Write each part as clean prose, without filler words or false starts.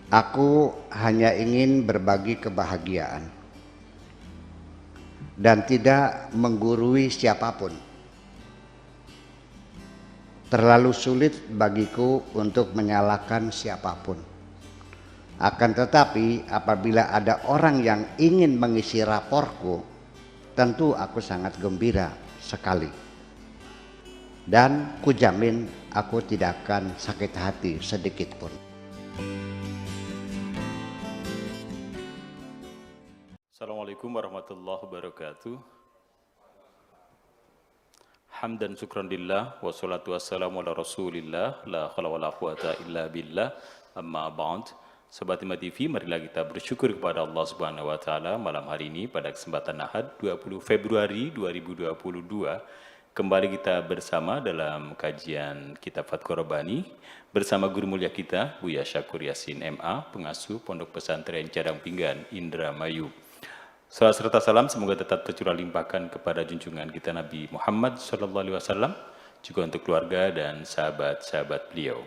Aku hanya ingin berbagi kebahagiaan dan tidak menggurui siapapun. Terlalu sulit bagiku untuk menyalahkan siapapun. Akan tetapi apabila ada orang yang ingin mengisi raporku, tentu aku sangat gembira sekali. Dan kujamin aku tidak akan sakit hati sedikit pun. Assalamualaikum warahmatullahi wabarakatuh. Hamdan syukran lillah wassalatu wassalamu ala rasulillah la khala wa la quwata illa billah amma ba'd. Sobat Hima TV, marilah kita bersyukur kepada Allah Subhanahu wa taala malam hari ini pada kesempatan Ahad 20 Februari 2022 kembali kita bersama dalam kajian Kitab Fathur Rabbani bersama guru mulia kita Buya Syakur Yasin MA, pengasuh Pondok Pesantren Cadang Pinggan Indramayu. Salam serta salam semoga tetap tercurah limpahkan kepada junjungan kita Nabi Muhammad SAW, juga untuk keluarga dan sahabat-sahabat beliau.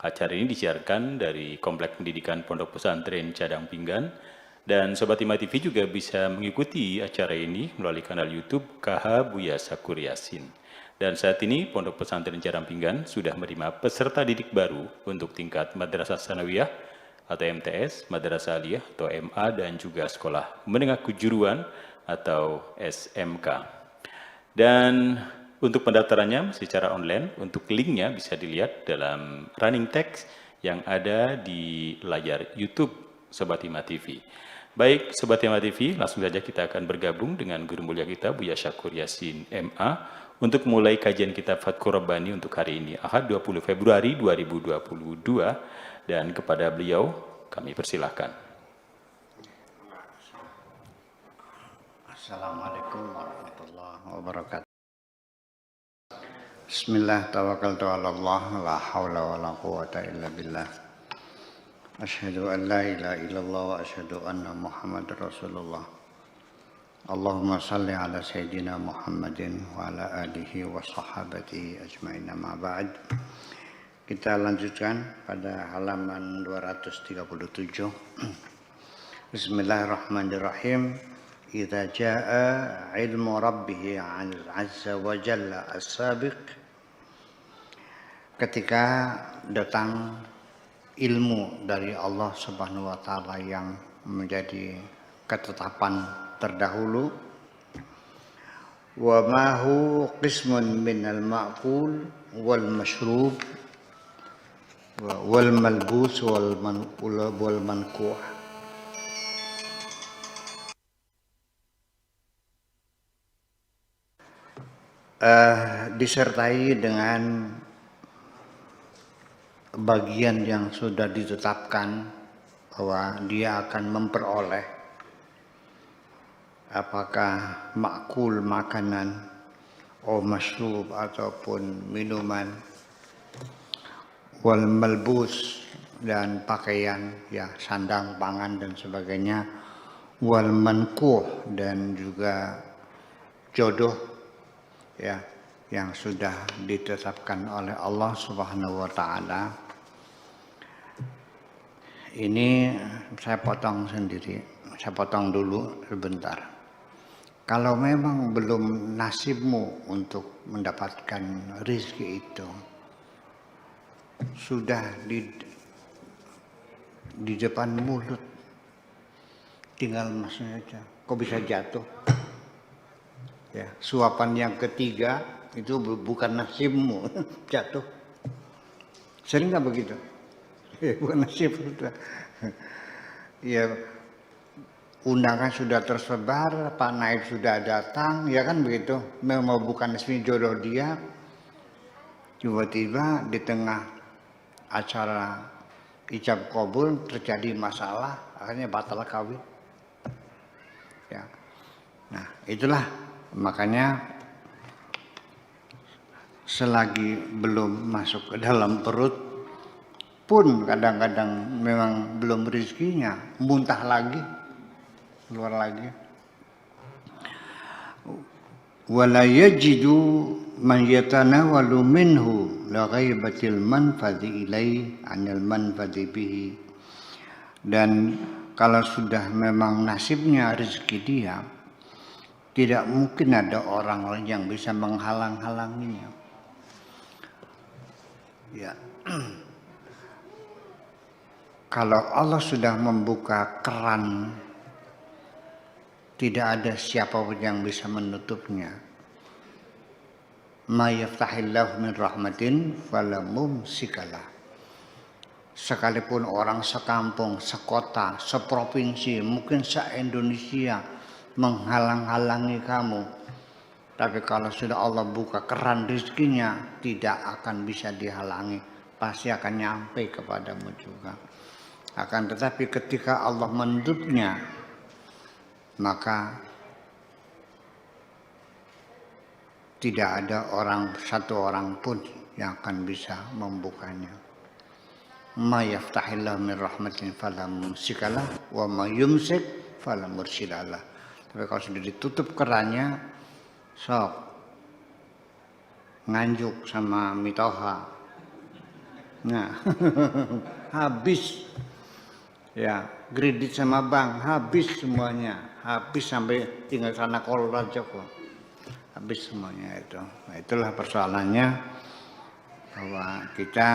Acara ini disiarkan dari Komplek Pendidikan Pondok Pesantren Cadang Pinggan, dan Sobat Hima TV juga bisa mengikuti acara ini melalui kanal YouTube KH Buya Syakur Yasin. Dan saat ini Pondok Pesantren Cadang Pinggan sudah menerima peserta didik baru untuk tingkat Madrasah Sanawiyah atau MTS, Madrasah Aliyah atau MA, dan juga Sekolah Menengah Kejuruan atau SMK. Dan untuk pendaftarannya secara online, untuk linknya bisa dilihat dalam running text yang ada di layar YouTube Sobat Hima TV. Baik, Sobat Hima TV, langsung saja kita akan bergabung dengan guru mulia kita Buya Syakur Yasin MA untuk mulai kajian kitab Fathur Rabbani untuk hari ini, Ahad 20 Februari 2022. Dan kepada beliau kami persilahkan. Assalamualaikum warahmatullahi wabarakatuh. Bismillah, tawakkaltu ala Allah, la hawla wa la quwata illa billah. Asyhadu an la ilaha illallah wa asyhadu anna Muhammadar Rasulullah. Allahumma salli ala Sayyidina Muhammadin wa ala alihi wa sahabatihi ajma'in, amma ba'd. Kita lanjutkan pada halaman 237. Bismillahirrahmanirrahim. Idza jaa ilmu rabbih 'anil 'azza wa jalla as-sabiq. Ketika datang ilmu dari Allah Subhanahu wa taala yang menjadi ketetapan terdahulu, wa ma hu qismun minal ma'qul wal mashrub wal malbus wal mankuh. Disertai dengan bagian yang sudah ditetapkan bahwa dia akan memperoleh apakah makul makanan atau mashrub ataupun minuman, wal malbus dan pakaian, ya sandang pangan dan sebagainya, wal mankuh dan juga jodoh, ya yang sudah ditetapkan oleh Allah Subhanahu wa taala. Ini saya potong sendiri, saya potong dulu sebentar. Kalau memang belum nasibmu untuk mendapatkan rezeki itu, sudah di depan mulut, tinggal masuknya aja. Kok bisa jatuh? Ya, suapan yang ketiga itu bukan nasibmu, jatuh. Sering nggak begitu? Ya, bukan nasib sudah. Ya, undangan sudah tersebar, Pak Naib sudah datang, ya kan begitu. Memang bukan nasib jodoh dia. Tiba-tiba di tengah acara ijab kabul terjadi masalah, akhirnya batal kawin. Ya. Nah, itulah makanya selagi belum masuk ke dalam perut pun kadang-kadang memang belum rezekinya, muntah lagi, keluar lagi. Wala yajidu man yatanawalu minhu la ghaibatil manfadhi ilai anil manfadhi bihi Dan kalau sudah memang nasibnya rezeki dia, tidak mungkin ada orang lain yang bisa menghalang-halanginya. Ya. Kalau Allah sudah membuka keran, tidak ada siapapun yang bisa menutupnya. Ma yaftahillahu min rahmatin fala mumsikalah. Sekalipun orang sekampung, sekota, seprovinsi, mungkin se-Indonesia menghalang-halangi kamu, tapi kalau sudah Allah buka keran rezekinya, tidak akan bisa dihalangi, pasti akan nyampe kepadamu juga. Akan tetapi ketika Allah menutupnya, maka tidak ada satu orang pun yang akan bisa membukanya. Ma yaftahillahu min rahmatin fala mumsikalah wa ma yumsik fala mursilalah. Tapi kalau sudah ditutup kerannya, sok nganjuk sama mitoha. Nah, habis. Ya, kredit sama bank habis semuanya, habis sampai tinggal sana kolor aja kok, habis semuanya itu. Nah, itulah persoalannya, bahwa kita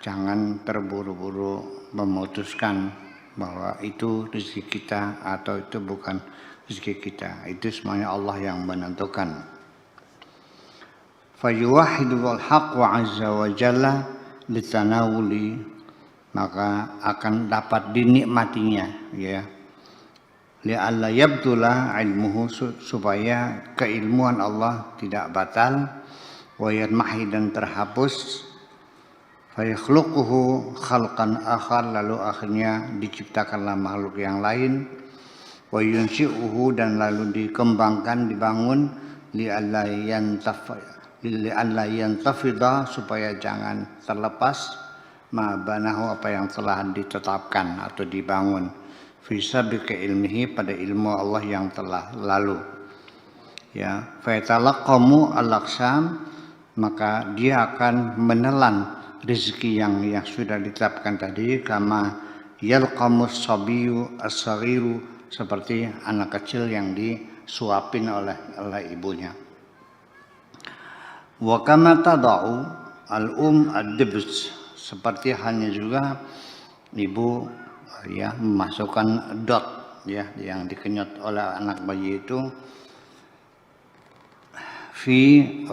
jangan terburu-buru memutuskan bahwa itu rezeki kita atau itu bukan rezeki kita. Itu semuanya Allah yang menentukan. Fayuwahidul haqq wa azza wa jalla litanawuli, maka akan dapat dinikmatinya, ya. Li'alla yabtula ilmuhu, supaya keilmuan Allah tidak batal, wa yarmahi, dan terhapus, fa yakhluquhu khalqan akhar, lalu akhirnya diciptakanlah makhluk yang lain, wa yunshi'uhu, dan lalu dikembangkan, dibangun, li'alla yantafida, supaya jangan terlepas, ma banahu, apa yang telah ditetapkan atau dibangun, fi sabiqi ilmihi, pada ilmu Allah yang telah lalu, ya. Fa yatalaqqamu al-aqsam, maka dia akan menelan rezeki yang sudah ditetapkan tadi, kama yalqamus sabiyyu as-saghiru, seperti anak kecil yang disuapin oleh ibunya. Wa kama tada'u al-um ad-dibs, seperti halnya juga ibu, ya, memasukkan dot, ya, yang dikenyot oleh anak bayi itu, fi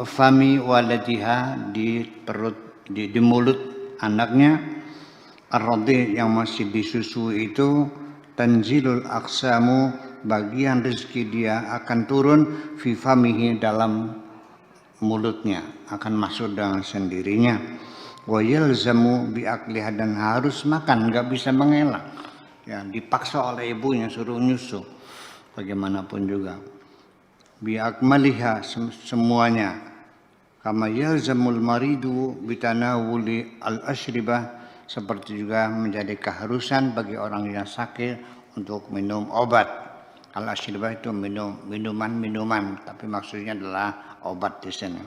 fami waladiha, di perut, di mulut anaknya, ar-radhi, yang masih disusui itu, tanzilul aqsamu, bagian rezeki dia akan turun, fi famihi, dalam mulutnya, akan masuk dengan sendirinya. Wa yalzamu bi akliha, dan harus makan, nggak bisa mengelak, ya, dipaksa oleh ibunya suruh nyusu, bagaimanapun juga. Bi akmaliha, semuanya. Kama yalzamul maridu bitanawuli al-ashribah, seperti juga menjadi keharusan bagi orang yang sakit untuk minum obat. Al-ashribah itu minuman, tapi maksudnya adalah obat di sini.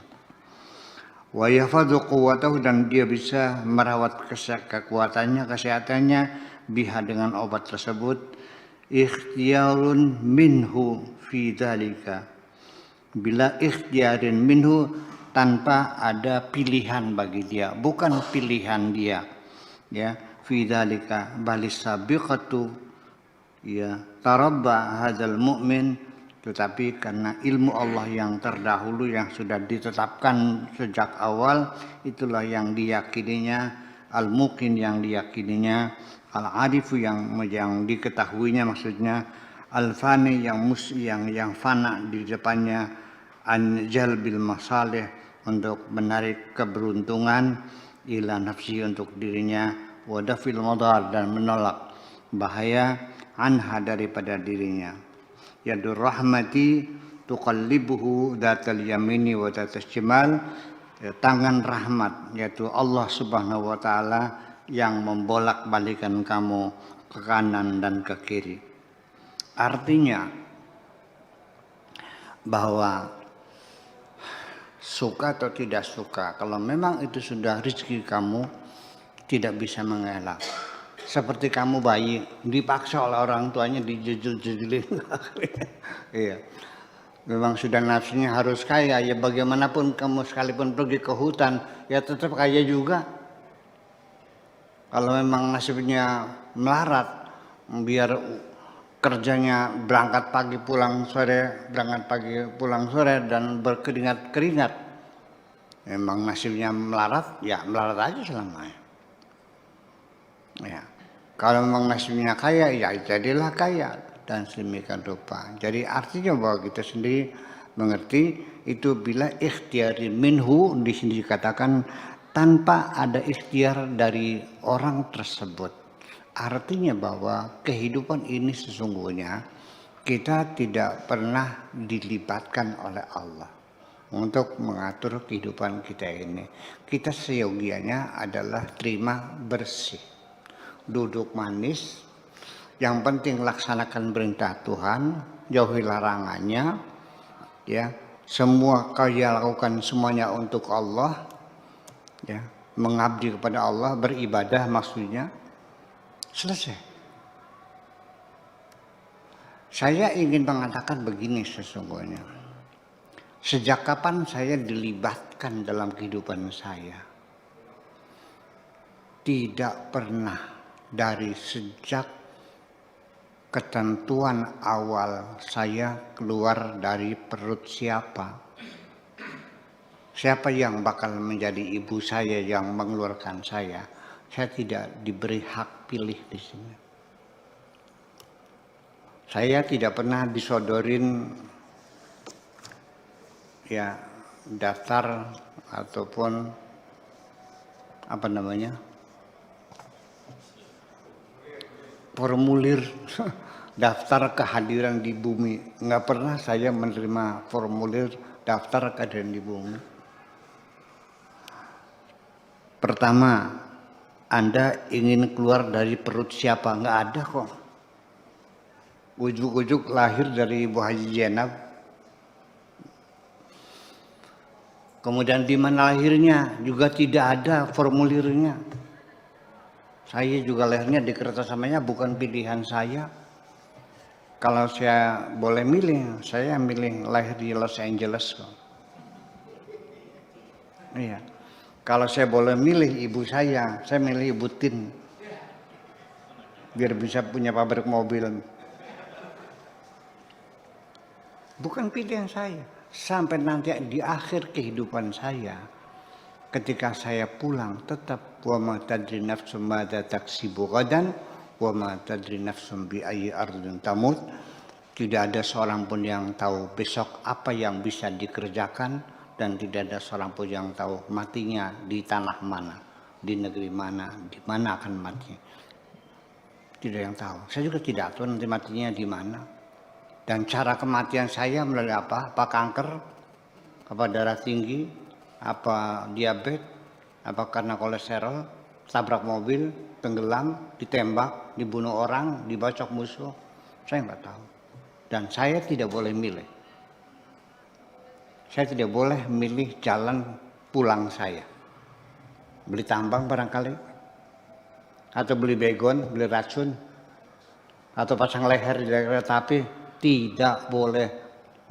Wa yafadhu quwwatahu, dan dia bisa merawat kekuatannya, kesehatannya, biha, dengan obat tersebut, ikhtiyarun minhu fi dzalika, bila ikhtiyarin minhu, tanpa ada pilihan bagi dia, bukan pilihan dia, ya, fi dzalika balis sabiqatu, ya, tarabba hadzal mu'min, tetapi karena ilmu Allah yang terdahulu yang sudah ditetapkan sejak awal, itulah yang diyakininya, al-muqin yang diyakininya, al-arifu yang diketahuinya, maksudnya al-fani yang fana di depannya, an jalbil masalih, untuk menarik keberuntungan, ila nafsi, untuk dirinya, wa dafil madar, dan menolak bahaya, anha, daripada dirinya. Yadur rahmati tuqallibuhu datal yamini wa datal shimal, tangan rahmat, yaitu Allah Subhanahu wa taala, yang membolak-balikan kamu ke kanan dan ke kiri. Artinya bahwa suka atau tidak suka, kalau memang itu sudah rezeki kamu, tidak bisa mengelak. Seperti kamu bayi, dipaksa oleh orang tuanya dijejel-jejelin. Iya. Memang sudah nafsunya harus kaya, ya bagaimanapun kamu sekalipun pergi ke hutan, ya tetap kaya juga. Kalau memang nasibnya melarat, biar kerjanya berangkat pagi pulang sore, dan berkeringat-keringat. Memang nasibnya melarat, ya melarat aja selamanya. Ya. Kalau memang nasibnya kaya, ya jadilah kaya dan sedemikian rupa. Jadi artinya bahwa kita sendiri mengerti itu bila ikhtiari minhu, di sini dikatakan tanpa ada ikhtiar dari orang tersebut. Artinya bahwa kehidupan ini sesungguhnya kita tidak pernah dilibatkan oleh Allah untuk mengatur kehidupan kita ini. Kita seyogianya adalah terima bersih, duduk manis, yang penting laksanakan perintah Tuhan, jauhi larangannya, ya. Semua kalian lakukan semuanya untuk Allah, ya. Mengabdi kepada Allah, beribadah maksudnya. Selesai. Saya ingin mengatakan begini sesungguhnya. Sejak kapan saya dilibatkan dalam kehidupan saya? Tidak pernah, dari sejak ketentuan awal saya keluar dari perut siapa. Siapa yang bakal menjadi ibu saya yang mengeluarkan saya? Saya tidak diberi hak pilih di sini. Saya tidak pernah disodorin ya daftar ataupun apa namanya formulir daftar kehadiran di bumi. Nggak pernah saya menerima formulir daftar kehadiran di bumi. Pertama, Anda ingin keluar dari perut siapa? Nggak ada kok. Ujuk-ujuk lahir dari Ibu Haji Zainab. Kemudian di mana lahirnya juga tidak ada formulirnya. Saya juga lahirnya di Kertasamanya, bukan pilihan saya. Kalau saya boleh milih, saya milih lahir di Los Angeles kok. Iya. Kalau saya boleh milih ibu saya milih Ibu Tin. Biar bisa punya pabrik mobil. Bukan pilihan saya. Sampai nanti di akhir kehidupan saya, ketika saya pulang tetap wa ma tadri nafsum madza taksibu ghadan wa ma tadri nafsum bi ayyi ardin tamut. Tidak ada seorang pun yang tahu besok apa yang bisa dikerjakan, dan tidak ada seorang pun yang tahu matinya di tanah mana, di negeri mana, di mana akan mati. Tidak yang tahu. Saya juga tidak tahu nanti matinya di mana. Dan cara kematian saya melalui apa? Apa kanker? Apa darah tinggi? Apa diabetes? Apa karena kolesterol? Tabrak mobil, tenggelam, ditembak, dibunuh orang, dibacok musuh? Saya nggak tahu. Dan saya tidak boleh milih. Saya tidak boleh milih jalan pulang saya. Beli tambang barangkali. Atau beli begon, beli racun. Atau pasang leher di kereta api. Tidak boleh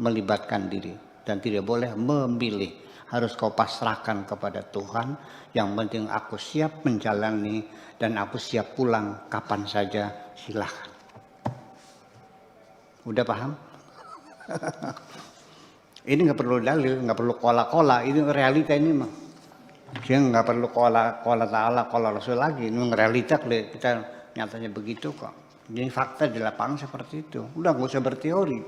melibatkan diri. Dan tidak boleh memilih. Harus kau pasrahkan kepada Tuhan. Yang penting aku siap menjalani. Dan aku siap pulang kapan saja, silakan. Udah paham? Ini nggak perlu dalil, nggak perlu kola-kola, ini realita ini mah. Dia nggak perlu kola ta'ala, kola rasul lagi, ini realita kita nyatanya begitu kok. Jadi fakta di lapangan seperti itu. Udah nggak usah berteori,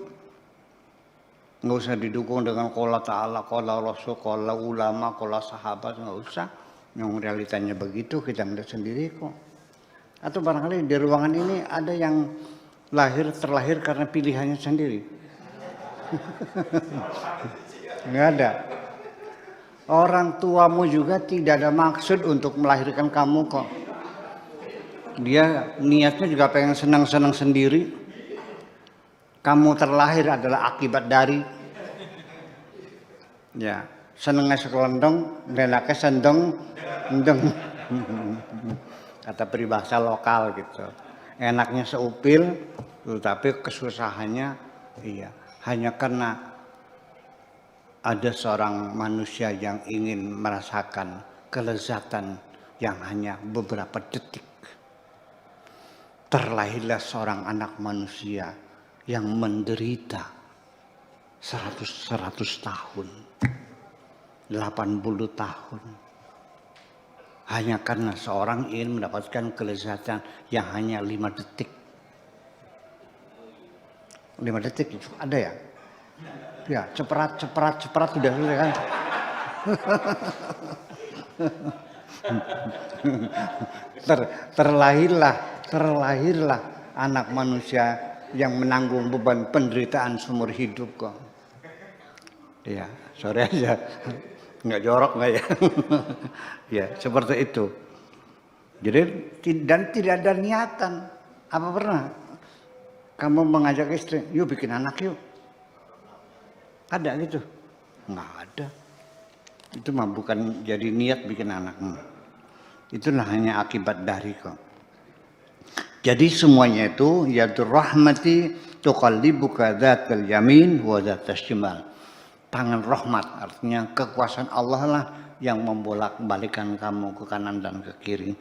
nggak usah didukung dengan kola ta'ala, kola rasul, kola ulama, kola sahabat, nggak usah. Yang realitanya begitu kita melihat sendiri kok. Atau barangkali di ruangan ini ada yang terlahir karena pilihannya sendiri. Nggak ada. Orang tuamu juga tidak ada maksud untuk melahirkan kamu kok. Dia niatnya juga pengen senang-senang sendiri. Kamu terlahir adalah akibat dari. Ya, senengnya sekelendong, benaknya sendong, endeng. kata peribahasa lokal gitu. Enaknya seupil, tapi kesusahannya iya. Hanya karena ada seorang manusia yang ingin merasakan kelezatan yang hanya beberapa detik. Terlahirlah seorang anak manusia yang menderita 100 tahun, 80 tahun. Hanya karena seorang ingin mendapatkan kelezatan yang hanya 5 detik. 5 detik itu ada ya? Ya, cepat sudah selesai kan? terlahirlah anak manusia yang menanggung beban penderitaan seumur hidup kok. Ya, sorry aja. Nggak jorok nggak ya? Ya, seperti itu. Jadi dan tidak ada niatan. Apa pernah kamu mengajak istri, yuk bikin anak yuk? Ada gitu? Nggak ada. Itu mah bukan jadi niat bikin anak. Itulah hanya akibat dari kok. Jadi semuanya itu yadur rahmati tuqallibuka dzatal yamin wa dzatas shimal. Tangan rahmat artinya kekuasaan Allah lah yang membolak-balikan kamu ke kanan dan ke kiri.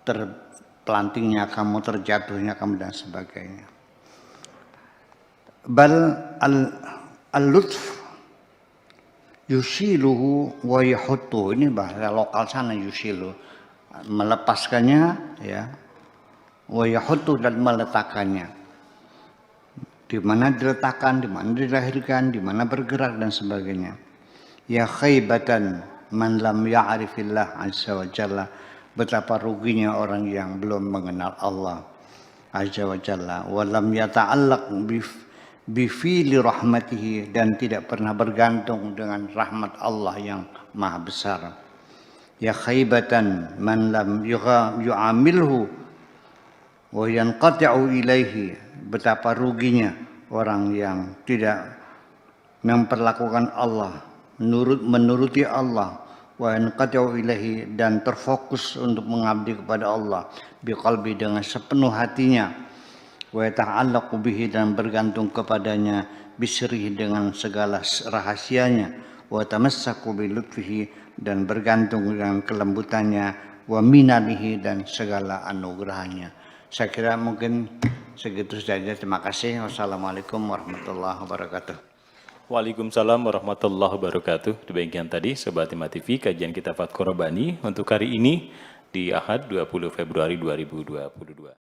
Terpelantingnya kamu, terjatuhnya kamu dan sebagainya. Bal al-lutf yusiluhu wa yahuttu, ini bahasa lokal sana yusilu, melepaskannya ya, wa yahuttu dan meletakkannya, di mana diletakkan, di mana dilahirkan, di mana bergerak dan sebagainya. Ya khaybatan man lam ya'rifillah azza wa jalla, betapa ruginya orang yang belum mengenal Allah azza wa jalla, wa lam yata'allaq bifili rahmatihi, dan tidak pernah bergantung dengan rahmat Allah yang maha besar. Ya khaybatan man lam yu'amilhu wa yanqati'u ilaihi, betapa ruginya orang yang tidak memperlakukan Allah, menuruti Allah, wa yanqati'u ilaihi, dan terfokus untuk mengabdi kepada Allah biqalbi, dengan sepenuh hatinya, wa ta'allaqu bihi, dan bergantung kepadanya bisrihi, dengan segala rahasianya, wa tamassaku bi lutfihi, dan bergantung dengan kelembutannya, wa minanihi, dan segala anugerahnya. Saya kira mungkin segitu saja. Terima kasih. Wassalamualaikum warahmatullahi wabarakatuh. Waalaikumsalam warahmatullahi wabarakatuh. Demikian tadi Sobat Himmat TV kajian kitab Fathur Rabbani untuk hari ini di Ahad 20 Februari 2022.